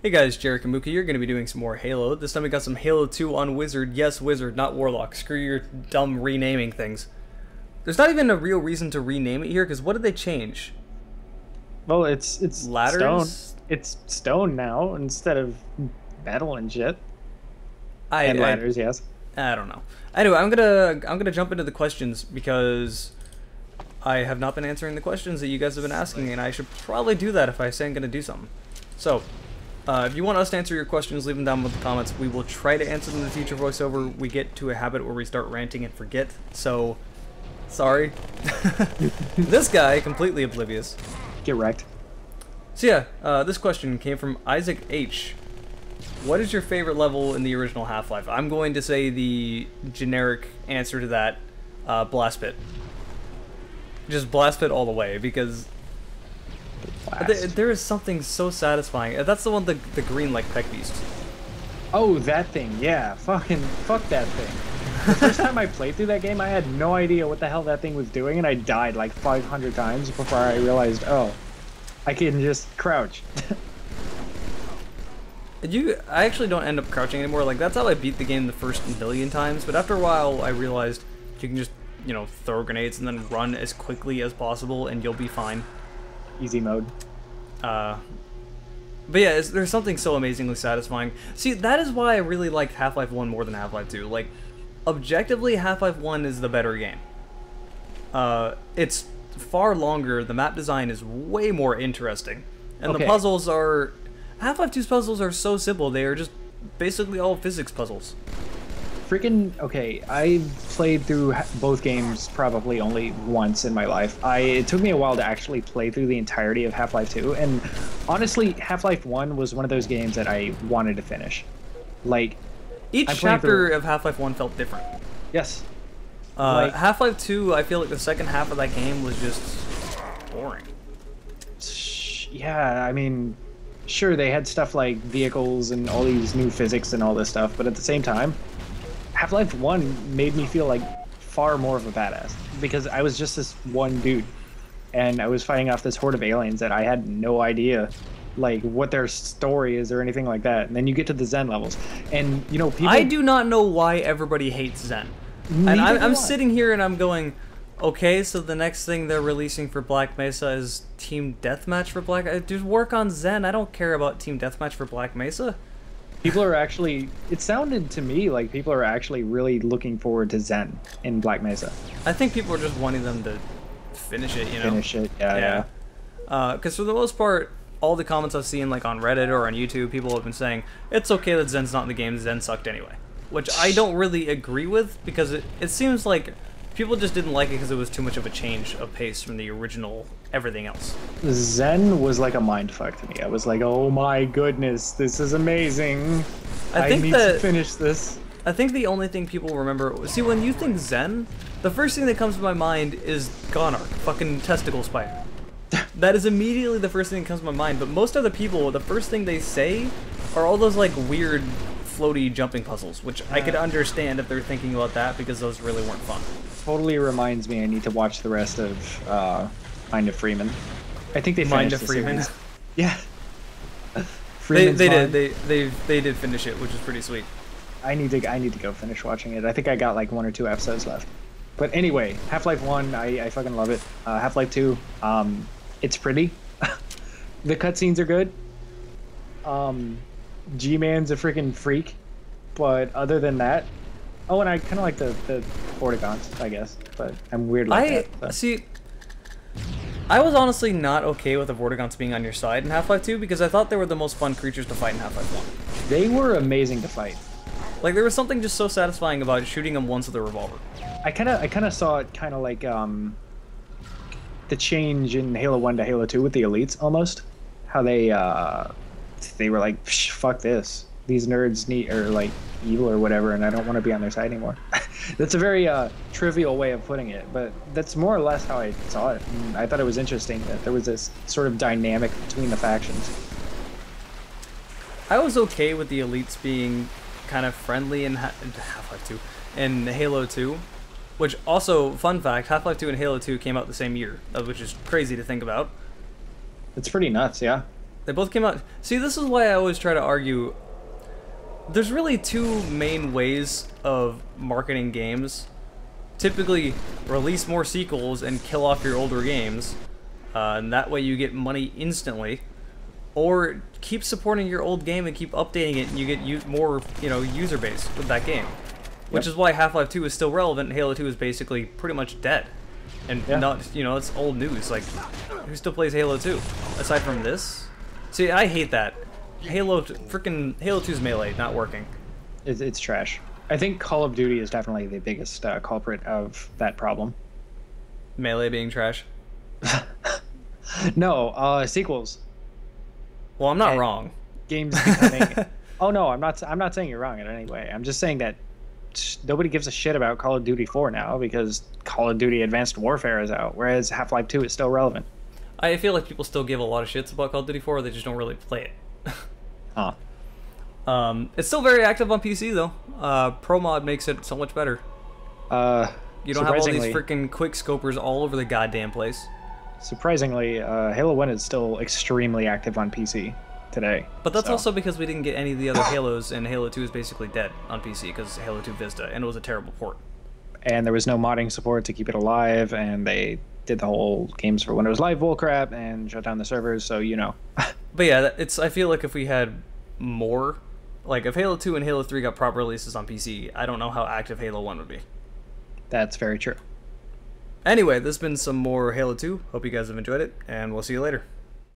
Hey guys, Jarek and Muka, you're going to be doing some more Halo. This time we got some Halo 2 on Wizard. Yes, Wizard, not Warlock. Screw your dumb renaming things. There's not even a real reason to rename it here, because what did they change? Well, it's Ladders? stone. It's stone now instead of metal and shit. And ladders, yes. I don't know. Anyway, I'm gonna jump into the questions because I have not been answering the questions that you guys have been asking, and I should probably do that if I say I'm gonna do something. So, if you want us to answer your questions, leave them down in the comments. We will try to answer them in the future voiceover. We get to a habit where we start ranting and forget, so sorry. This guy, completely oblivious. Get wrecked. So yeah, this question came from Isaac H. What is your favorite level in the original Half-Life? I'm going to say the generic answer to that, Blast Pit. Just Blast Pit all the way, because there is something so satisfying. That's the one, the green, like, Peck Beast. Oh, that thing, yeah. Fuck that thing. The first time I played through that game, I had no idea what the hell that thing was doing, and I died like 500 times before I realized, oh, I can just crouch. I actually don't end up crouching anymore. Like, that's how I beat the game the first million times, but after a while I realized you can just, you know, throw grenades and then run as quickly as possible and you'll be fine. Easy mode. But yeah, there's something so amazingly satisfying. See, that is why I really like Half-Life 1 more than Half-Life 2. Like, objectively, Half-Life 1 is the better game. It's far longer, the map design is way more interesting, and the puzzles are... Half-Life 2's puzzles are so simple, they are just basically all physics puzzles. Freaking, okay, I played through both games probably only once in my life. It took me a while to actually play through the entirety of Half-Life 2, and honestly, Half-Life 1 was one of those games that I wanted to finish. Like, each chapter of Half-Life 1 felt different. Yes. Half-Life 2, I feel like the second half of that game was just boring. Yeah, I mean, sure, they had stuff like vehicles and all these new physics and all this stuff, but at the same time, Half-Life 1 made me feel like far more of a badass, because I was just this one dude, and I was fighting off this horde of aliens that I had no idea like what their story is or anything like that. And then you get to the Zen levels, and you know, people... I do not know why everybody hates Zen. And I'm sitting here and I'm going, okay, so the next thing they're releasing for Black Mesa is Team Deathmatch for Black... Just work on Zen. I don't care about Team Deathmatch for Black Mesa. People are actually... It sounded to me like people are actually really looking forward to Zen in Black Mesa. I think people are just wanting them to finish it, you know? Finish it, yeah. Because for the most part, all the comments I've seen, like on Reddit or on YouTube, people have been saying, it's okay that Zen's not in the game, Zen sucked anyway. Which I don't really agree with, because it seems like people just didn't like it because it was too much of a change of pace from the original everything else. Zen was like a mindfuck to me. I was like, oh my goodness, this is amazing. I need to finish this. I think the only thing people remember... See, when you think Zen, the first thing that comes to my mind is Gonarch, fucking testicle spider. That is immediately the first thing that comes to my mind, but most other people, the first thing they say are all those, like, weird floaty jumping puzzles, which I could understand if they're thinking about that, because those really weren't fun. Totally reminds me I need to watch the rest of Mind of Freeman. I think they finished Mind of Freeman. Yeah. They did finish it, which is pretty sweet. I need to go finish watching it. I think I got like 1 or 2 episodes left. But anyway, Half-Life 1, I fucking love it. Half-Life 2, it's pretty. The cutscenes are good. G-Man's a freaking freak. But other than that... Oh, and I kind of like the Vortigaunts, I guess. But I'm weird like that. So. See, I was honestly not okay with the Vortigaunts being on your side in Half-Life 2, because I thought they were the most fun creatures to fight in Half-Life 1. They were amazing to fight. Like, there was something just so satisfying about shooting them once with a revolver. I kind of saw it kind of like the change in Halo 1 to Halo 2 with the elites, almost. How they were like, fuck this. These nerds are like evil or whatever, and I don't want to be on their side anymore. That's a very trivial way of putting it, but that's more or less how I saw it. And I thought it was interesting that there was this sort of dynamic between the factions. I was okay with the elites being kind of friendly in Half-Life 2 and Halo 2, which also, fun fact, Half-Life 2 and Halo 2 came out the same year, which is crazy to think about. It's pretty nuts, yeah. They both came out. See, this is why I always try to argue. There's really two main ways of marketing games. Typically, release more sequels and kill off your older games, and that way you get money instantly. Or keep supporting your old game and keep updating it, and you get more, user base with that game. Which is why Half-Life 2 is still relevant, and Halo 2 is basically pretty much dead. And not, it's old news. Like, who still plays Halo 2? Aside from this? See, I hate that. Halo 2's melee not working. It's trash. I think Call of Duty is definitely the biggest culprit of that problem. Melee being trash? No, sequels. Well, I'm not wrong. Games becoming... Oh no, I'm not saying you're wrong in any way. I'm just saying that nobody gives a shit about Call of Duty 4 now because Call of Duty Advanced Warfare is out, whereas Half-Life 2 is still relevant. I feel like people still give a lot of shits about Call of Duty 4, they just don't really play it. Huh. It's still very active on PC though. Pro Mod makes it so much better. You don't have all these freaking quick scopers all over the goddamn place. Surprisingly, Halo 1 is still extremely active on PC today. But that's also because we didn't get any of the other Halos, and Halo 2 is basically dead on PC because Halo 2 Vista, and it was a terrible port. And there was no modding support to keep it alive, and they did the whole games for Windows Live bullcrap and shut down the servers, so you know. But yeah, I feel like if we had more, like if Halo 2 and Halo 3 got proper releases on PC, I don't know how active Halo 1 would be. That's very true. Anyway, this has been some more Halo 2. Hope you guys have enjoyed it, and we'll see you later.